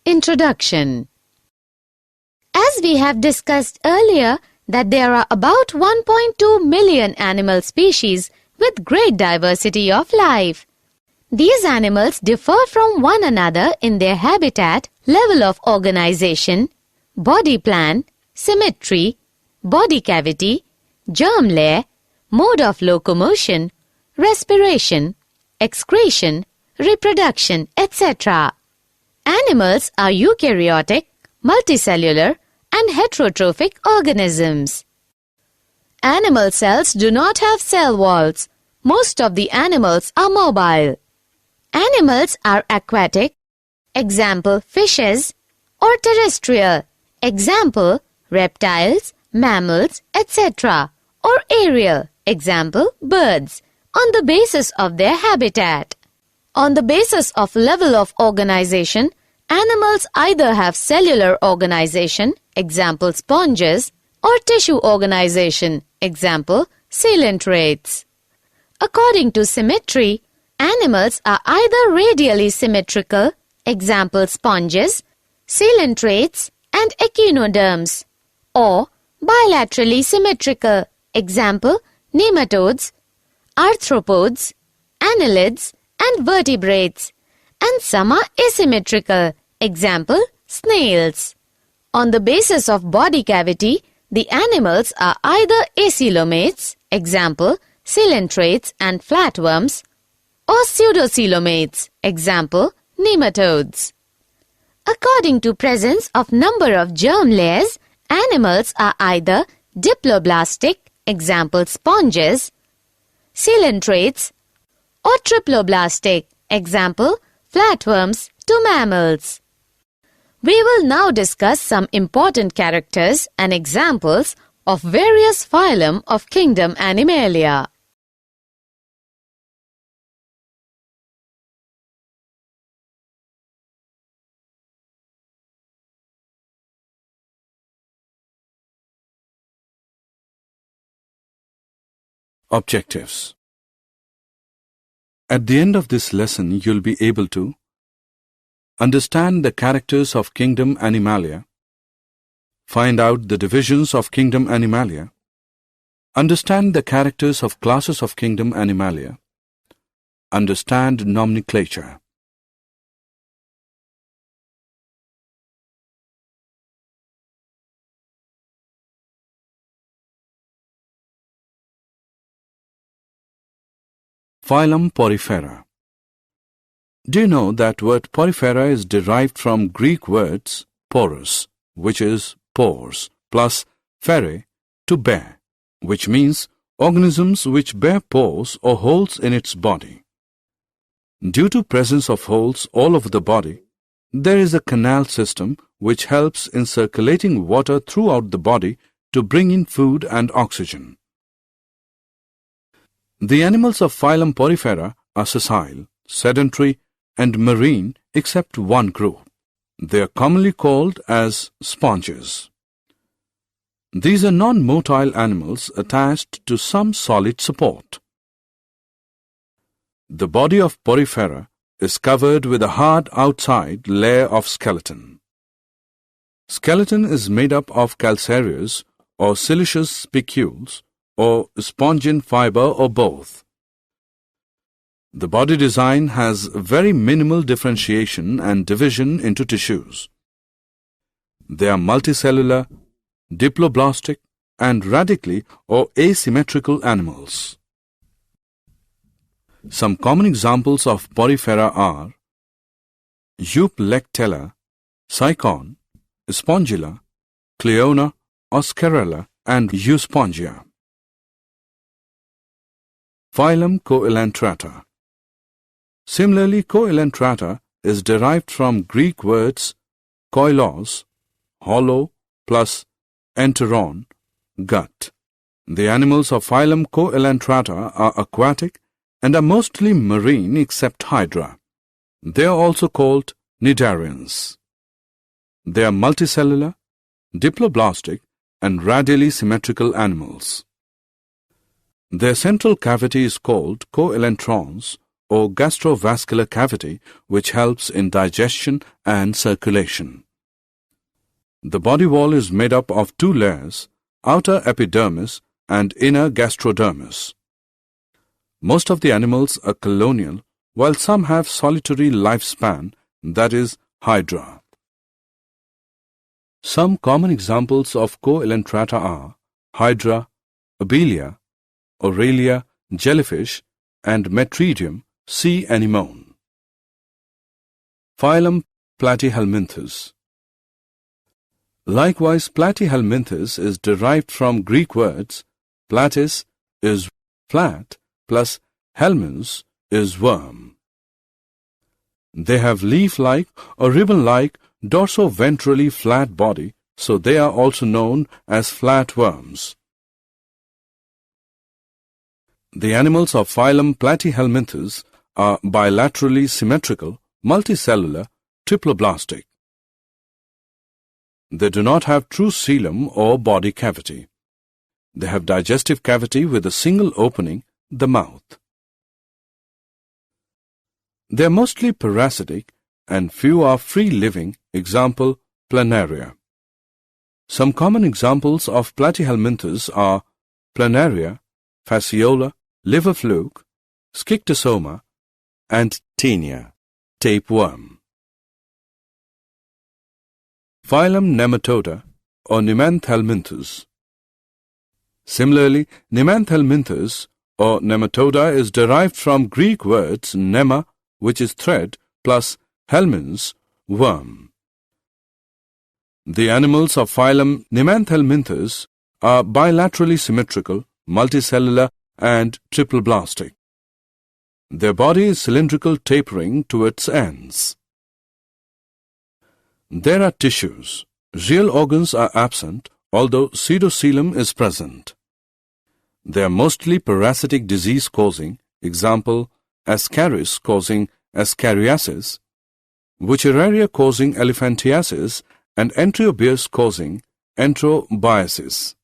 Introduction. As we have discussed earlier that there are about 1.2 million animal species with great diversity of life. These animals differ from one another in their habitat, level of organization, body plan, symmetry, body cavity, germ layer, mode of locomotion, respiration, excretion, reproduction, etc. Animals are eukaryotic, multicellular, and heterotrophic organisms. Animal cells do not have cell walls. Most of the animals are mobile. Animals are aquatic, example fishes, or terrestrial, example reptiles, mammals, etc., or aerial, example birds, on the basis of their habitat. On the basis of level of organization, animals either have cellular organization, example sponges, or tissue organization, example coelentrates. According to symmetry, animals are either radially symmetrical, example sponges, coelentrates, and echinoderms, or bilaterally symmetrical, example nematodes, arthropods, annelids, and vertebrates, and some are asymmetrical, example snails. On the basis of body cavity, the animals are either acoelomates, example coelentrates and flatworms, or pseudocoelomates, example nematodes. According to presence of number of germ layers, animals are either diploblastic, example sponges, coelentrates, or triploblastic, example flatworms to mammals. We will now discuss some important characters and examples of various phylum of kingdom Animalia. Objectives. At the end of this lesson, you'll be able to understand the characters of kingdom Animalia, find out the divisions of kingdom Animalia, understand the characters of classes of kingdom Animalia, understand nomenclature. Phylum Porifera. Do you know that word porifera is derived from Greek words porous, which is pores, plus fere, to bear, which means organisms which bear pores or holes in its body. Due to presence of holes all over the body, there is a canal system which helps in circulating water throughout the body to bring in food and oxygen. The animals of phylum Porifera are sessile, sedentary, and marine except one group. They are commonly called as sponges. These are non-motile animals attached to some solid support. The body of Porifera is covered with a hard outside layer of skeleton. Skeleton is made up of calcareous or siliceous spicules or spongin fiber or both. The body design has very minimal differentiation and division into tissues. They are multicellular, diploblastic, and radically or asymmetrical animals. Some common examples of Porifera are Euplectella, Cycon, Spongilla, Cleona, Oscarella, and Euspongia. Phylum Coelentrata. Similarly, Coelentrata is derived from Greek words koilos, hollow, plus enteron, gut. The animals of phylum Coelentrata are aquatic and are mostly marine except Hydra. They are also called cnidarians. They are multicellular, diploblastic, and radially symmetrical animals. Their central cavity is called coelentrons or gastrovascular cavity which helps in digestion and circulation. The body wall is made up of two layers, outer epidermis and inner gastrodermis. Most of the animals are colonial, while some have solitary lifespan, that is, hydra. Some common examples of coelentrata are hydra, abelia, aurelia, jellyfish, and metridium, sea anemone. Phylum Platyhelminthes. Likewise, Platyhelminthes is derived from Greek words platis is flat plus helminths is worm. They have leaf-like or ribbon-like dorso-ventrally flat body, so they are also known as flatworms. The animals of phylum Platyhelminthes are bilaterally symmetrical, multicellular, triploblastic. They do not have true coelom or body cavity. They have digestive cavity with a single opening, the mouth. They are mostly parasitic and few are free-living, example, planaria. Some common examples of Platyhelminthes are planaria, fasciola, liver fluke, schistosoma, and taenia, tapeworm. Phylum Nematoda or Nemanthelminthes. Similarly, Nemanthelminthes or Nematoda is derived from Greek words nema, which is thread, plus helminths, worm. The animals of phylum Nemanthelminthes are bilaterally symmetrical, multicellular, and triploblastic. Their body is cylindrical, tapering to its ends. There are tissues. Real organs are absent, although pseudocoelom is present. They are mostly parasitic disease-causing, example, Ascaris causing ascariasis, Wuchereria causing elephantiasis, and Enterobius causing enterobiasis.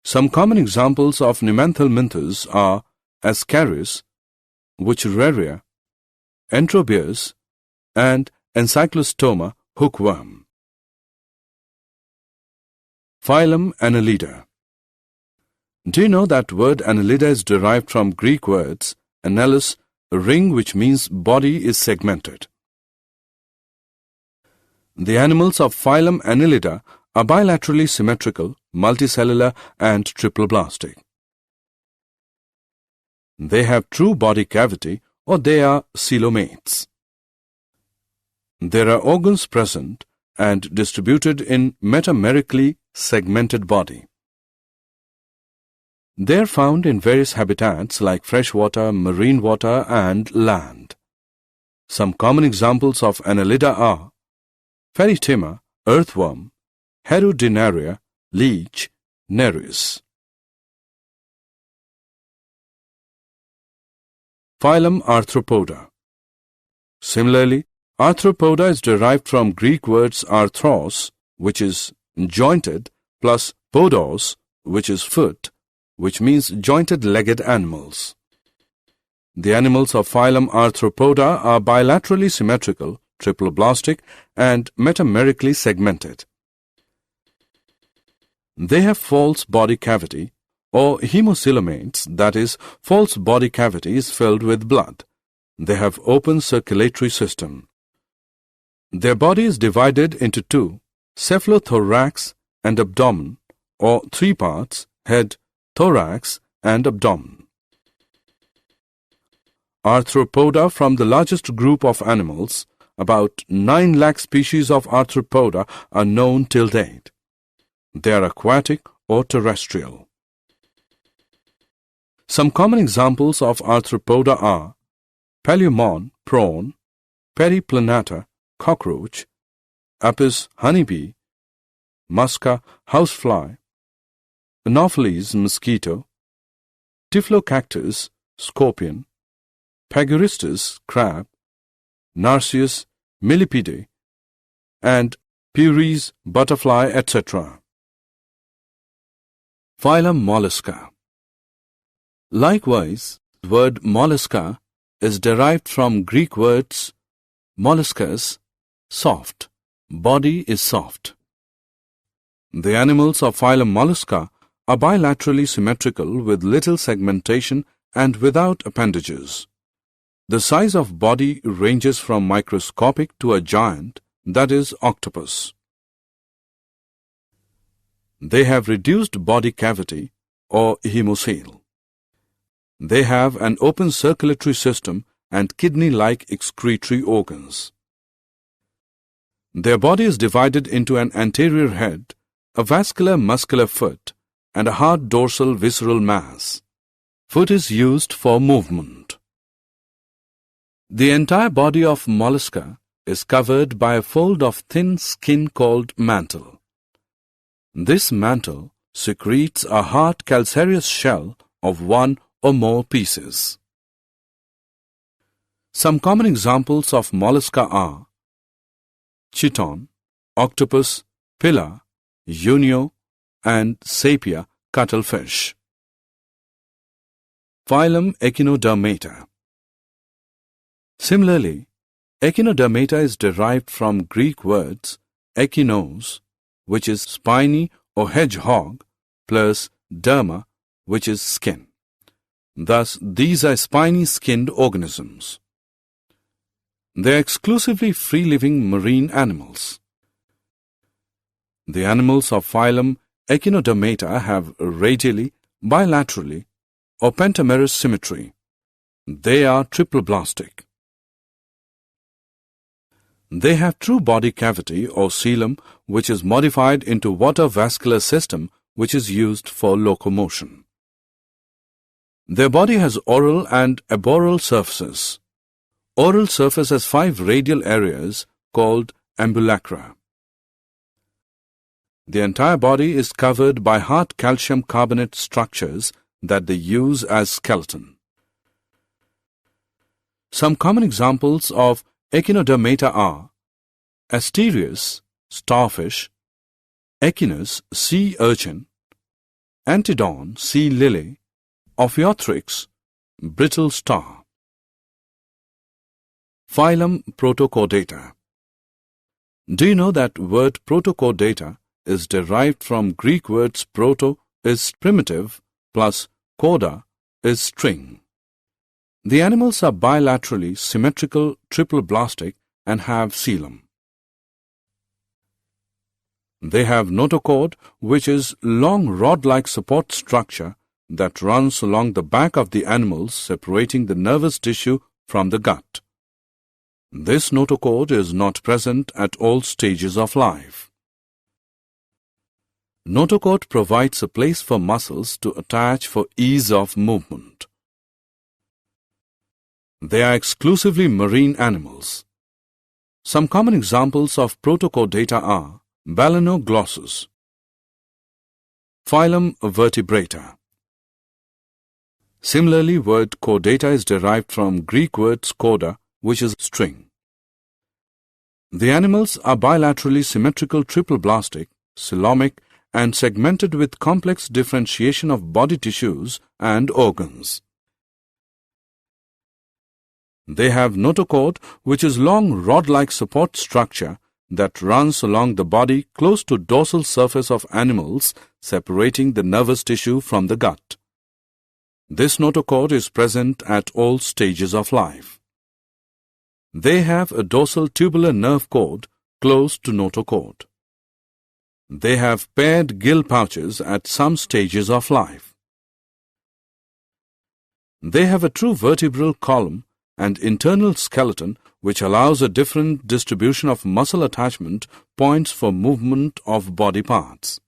Some common examples of Nemanthelminthes are Ascaris, Wuchereria, Enterobius, and Encyclostoma hookworm. Phylum Annelida. Do you know that word Annelida is derived from Greek words annelus, a ring, which means body is segmented? The animals of phylum Annelida are bilaterally symmetrical, multicellular, and triploblastic. They have true body cavity, or they are coelomates. There are organs present and distributed in metamerically segmented body. They are found in various habitats like freshwater, marine water, and land. Some common examples of Annelida are Ferritima, earthworm, Herudinaria, leech, Nereis. Phylum Arthropoda. Similarly, Arthropoda is derived from Greek words arthros, which is jointed, plus podos, which is foot, which means jointed-legged animals. The animals of phylum Arthropoda are bilaterally symmetrical, triploblastic, and metamerically segmented. They have false body cavity, or hemocoelomates, that is, false body cavity is filled with blood. They have open circulatory system. Their body is divided into two, cephalothorax and abdomen, or three parts, head, thorax, and abdomen. Arthropoda from the largest group of animals, about 9 lakh species of arthropoda are known till date. They are aquatic or terrestrial. Some common examples of arthropoda are Paleomon, prawn, Periplanata, cockroach, Apis, honeybee, Musca, housefly, Anopheles, mosquito, Typhlocactus, scorpion, Pagoristus, crab, Narcissus, millipede, and Puris, butterfly, etc. Phylum Mollusca. Likewise, the word mollusca is derived from Greek words molluscus, soft, body is soft. The animals of phylum Mollusca are bilaterally symmetrical with little segmentation and without appendages. The size of body ranges from microscopic to a giant, that is, octopus. They have reduced body cavity or hemocoel. They have an open circulatory system and kidney-like excretory organs. Their body is divided into an anterior head, a vascular muscular foot, and a hard dorsal visceral mass. Foot is used for movement. The entire body of mollusca is covered by a fold of thin skin called mantle. This mantle secretes a hard calcareous shell of one or more pieces. Some common examples of mollusca are chiton, octopus, pilla, unio, and sepia cuttlefish. Phylum Echinodermata. Similarly, Echinodermata is derived from Greek words echinos, which is spiny or hedgehog, plus derma, which is skin. Thus, these are spiny-skinned organisms. They are exclusively free-living marine animals. The animals of phylum Echinodermata have radially, bilaterally, or pentamerous symmetry. They are triploblastic. They have true body cavity or coelom, which is modified into water vascular system, which is used for locomotion. Their body has oral and aboral surfaces. Oral surface has 5 radial areas called ambulacra. The entire body is covered by hard calcium carbonate structures that they use as skeleton. Some common examples of Echinodermata are Asterius, starfish, Echinus, sea urchin, Antedon, sea lily, Ophiothrix, brittle star. Phylum Protochordata. Do you know that word protochordata is derived from Greek words proto is primitive plus chorda is string. The animals are bilaterally symmetrical triploblastic and have coelom. They have notochord, which is long rod-like support structure that runs along the back of the animals, separating the nervous tissue from the gut. This notochord is not present at all stages of life. Notochord provides a place for muscles to attach for ease of movement. They are exclusively marine animals. Some common examples of protochordata are Balanoglossus. Phylum Vertebrata. Similarly, word chordata is derived from Greek words chorda, which is string. The animals are bilaterally symmetrical triploblastic, coelomic, and segmented with complex differentiation of body tissues and organs. They have notochord, which is long rod-like support structure that runs along the body close to dorsal surface of animals, separating the nervous tissue from the gut. This notochord is present at all stages of life. They have a dorsal tubular nerve cord close to notochord. They have paired gill pouches at some stages of life. They have a true vertebral column and internal skeleton which allows a different distribution of muscle attachment points for movement of body parts.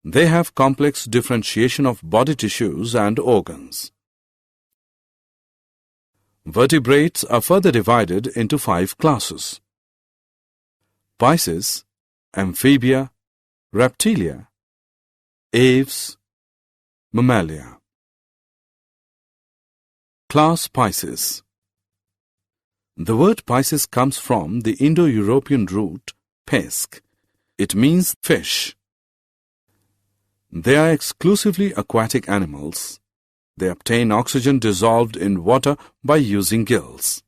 They have complex differentiation of body tissues and organs. Vertebrates are further divided into 5 classes: Pisces, Amphibia, Reptilia, Aves, Mammalia. Class Pisces. The word Pisces comes from the Indo-European root pesk. It means fish. They are exclusively aquatic animals. They obtain oxygen dissolved in water by using gills.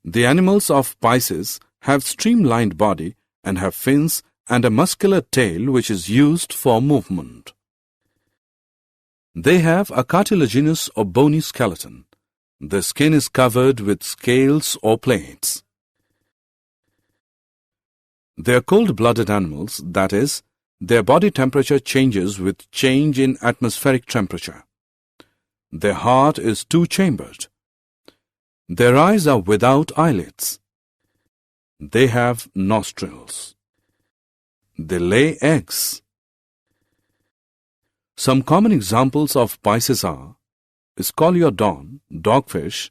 The animals of Pisces have streamlined body and have fins and a muscular tail which is used for movement. They have a cartilaginous or bony skeleton. The skin is covered with scales or plates. They are cold-blooded animals, that is, their body temperature changes with change in atmospheric temperature. Their heart is two-chambered. Their eyes are without eyelids. They have nostrils. They lay eggs. Some common examples of Pisces are Scoliodon, dogfish,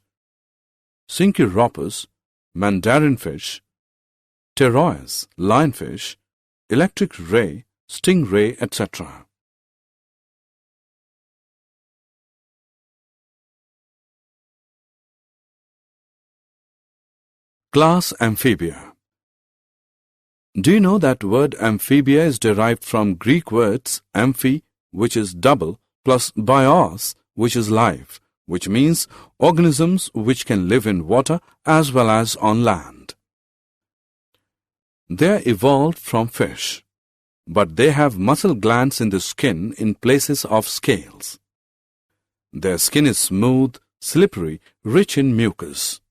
Syncheuropus, mandarin fish, Pterois, lionfish, electric ray, stingray, etc. Class Amphibia. Do you know that word amphibia is derived from Greek words amphi, which is double, plus bios, which is life, which means organisms which can live in water as well as on land. They are evolved from fish, but they have muscle glands in the skin in places of scales. Their skin is smooth, slippery, rich in mucus.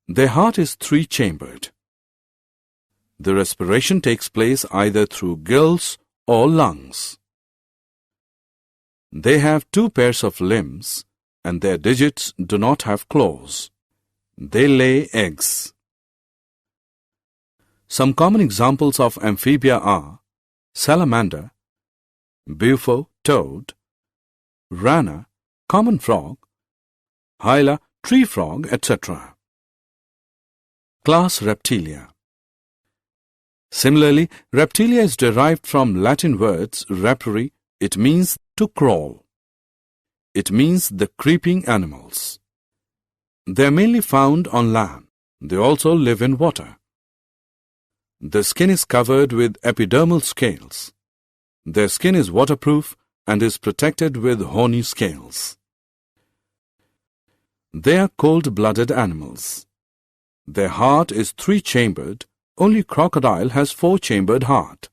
Their heart is three-chambered. The respiration takes place either through gills or lungs. They have two pairs of limbs, and their digits do not have claws. They lay eggs. Some common examples of amphibia are salamander, bufo, toad, rana, common frog, hyla, tree frog, etc. Class Reptilia. Similarly, reptilia is derived from Latin words repere. It means to crawl. It means the creeping animals. They are mainly found on land. They also live in water. The skin is covered with epidermal scales. Their skin is waterproof and is protected with horny scales. They are cold-blooded animals. Their heart is three-chambered. Only crocodile has four-chambered heart.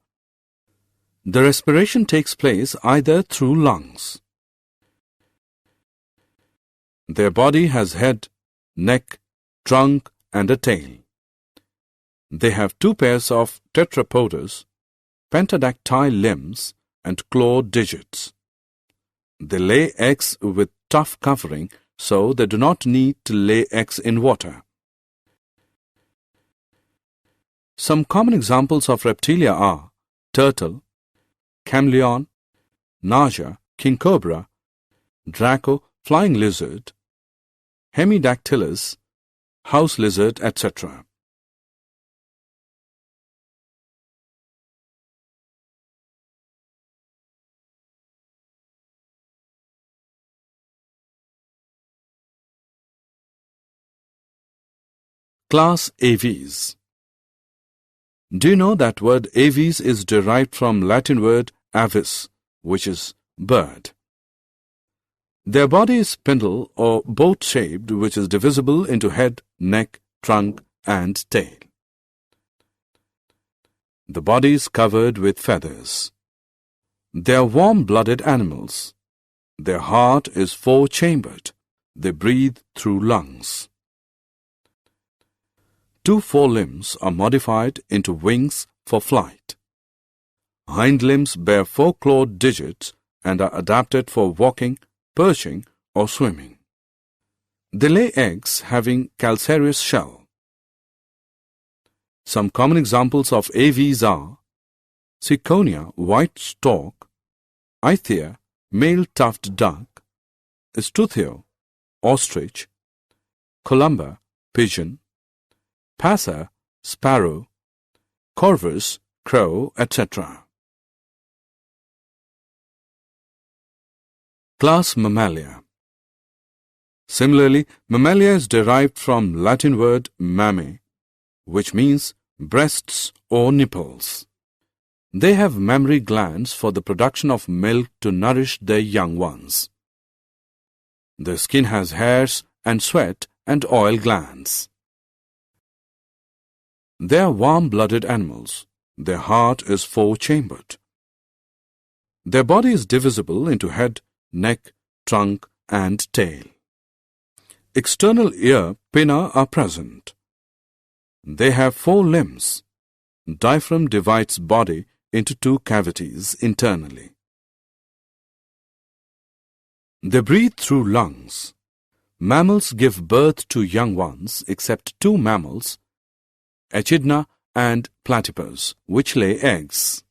The respiration takes place either through lungs. Their body has head, neck, trunk, and a tail. They have two pairs of tetrapods, pentadactyl limbs, and clawed digits. They lay eggs with tough covering, so they do not need to lay eggs in water. Some common examples of reptilia are turtle, chameleon, naja, king cobra, draco, flying lizard, hemidactylus, house lizard, etc. Class Aves. Do you know that word aves is derived from Latin word avis, which is bird? Their body is spindle or boat-shaped, which is divisible into head, neck, trunk, and tail. The body is covered with feathers. They are warm-blooded animals. Their heart is four-chambered. They breathe through lungs. Two forelimbs are modified into wings for flight. Hind limbs bear four clawed digits and are adapted for walking, perching, or swimming. They lay eggs having calcareous shell. Some common examples of aves are Ciconia, white stork, Ithia, male tuft duck, Estuthio, ostrich, Columba, pigeon, Passer, sparrow, Corvus, crow, etc. Class Mammalia. Similarly, Mammalia is derived from Latin word mamme, which means breasts or nipples. They have mammary glands for the production of milk to nourish their young ones. Their skin has hairs and sweat and oil glands. They are warm-blooded animals. Their heart is four-chambered. Their body is divisible into head, neck, trunk, and tail. External ear pinna are present. They have four limbs. Diaphragm divides body into two cavities internally. They breathe through lungs. Mammals give birth to young ones except two mammals, Echidna and Platypus, which lay eggs.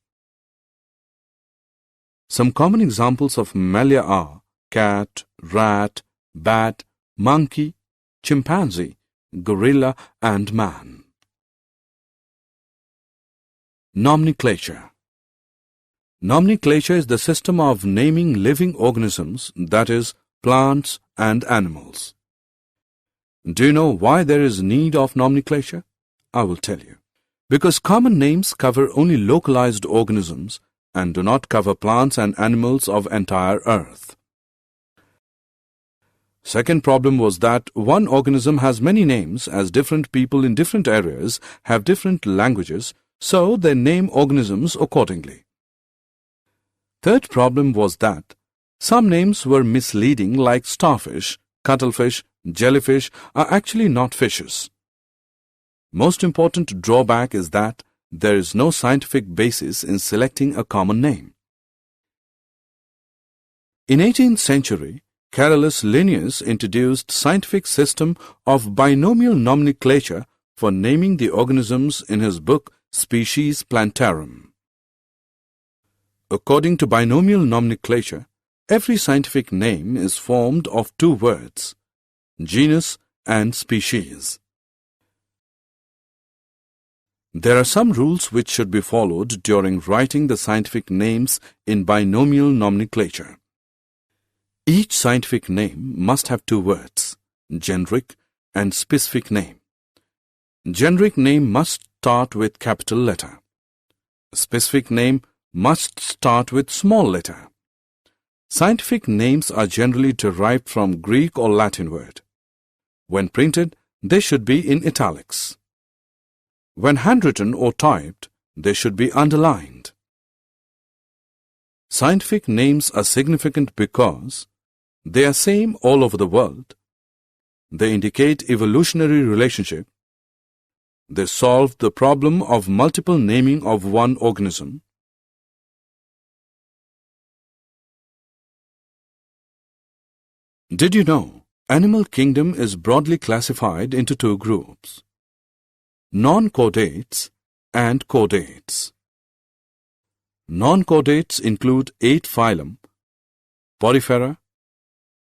Some common examples of mammalia are cat, rat, bat, monkey, chimpanzee, gorilla, and man. Nomenclature. Nomenclature is the system of naming living organisms, that is, plants and animals. Do you know why there is need of nomenclature? I will tell you. Because common names cover only localized organisms and do not cover plants and animals of entire earth. Second problem was that one organism has many names as different people in different areas have different languages, so they name organisms accordingly. Third problem was that some names were misleading, like starfish, cuttlefish, jellyfish are actually not fishes. Most important drawback is that there is no scientific basis in selecting a common name. In 18th century, Carolus Linnaeus introduced scientific system of binomial nomenclature for naming the organisms in his book Species Plantarum. According to binomial nomenclature, every scientific name is formed of two words, genus and species. There are some rules which should be followed during writing the scientific names in binomial nomenclature. Each scientific name must have two words, generic and specific name. Generic name must start with capital letter. Specific name must start with small letter. Scientific names are generally derived from Greek or Latin word. When printed, they should be in italics. When handwritten or typed, they should be underlined. Scientific names are significant because they are same all over the world. They indicate evolutionary relationship. They solve the problem of multiple naming of one organism. Did you know animal kingdom is broadly classified into two groups, non-chordates and chordates. Non-chordates include 8 phylum, Porifera,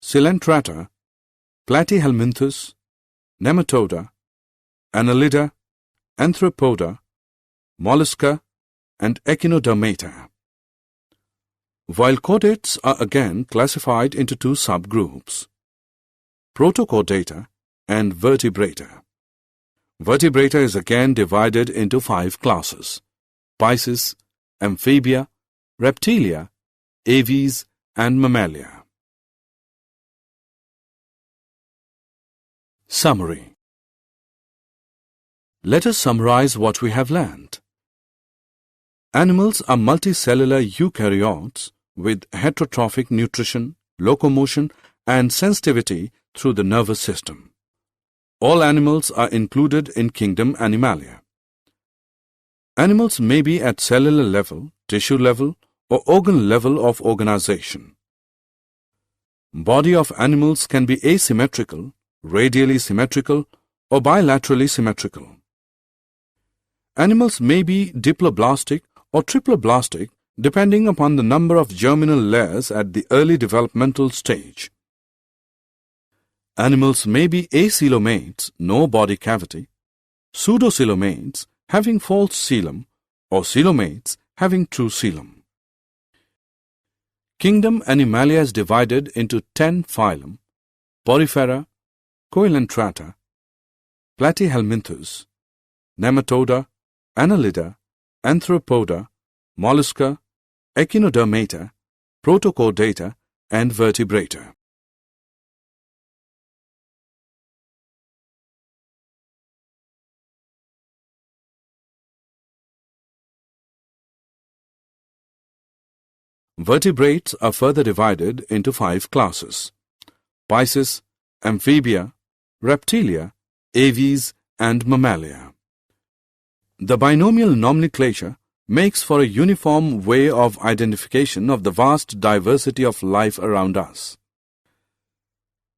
Coelenterata, Platyhelminthes, Nematoda, Annelida, Arthropoda, Mollusca, and Echinodermata. While chordates are again classified into two subgroups, Protochordata and Vertebrata. Vertebrata is again divided into 5 classes, Pisces, Amphibia, Reptilia, Aves, and Mammalia. Summary. Let us summarize what we have learned. Animals are multicellular eukaryotes with heterotrophic nutrition, locomotion, and sensitivity through the nervous system. All animals are included in kingdom Animalia. Animals may be at cellular level, tissue level, or organ level of organization. Body of animals can be asymmetrical, radially symmetrical, or bilaterally symmetrical. Animals may be diploblastic or triploblastic depending upon the number of germinal layers at the early developmental stage. Animals may be acoelomates, no body cavity, pseudocoelomates, having false coelom, or coelomates, having true coelom. Kingdom Animalia is divided into 10 phylum, Porifera, Coelenterata, Platyhelminthes, Nematoda, Annelida, Arthropoda, mollusca, echinodermata, protochordata, and vertebrata. Vertebrates are further divided into 5 classes: Pisces, Amphibia, Reptilia, Aves, and Mammalia. The binomial nomenclature makes for a uniform way of identification of the vast diversity of life around us.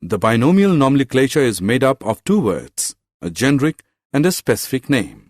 The binomial nomenclature is made up of 2 words, a generic and a specific name.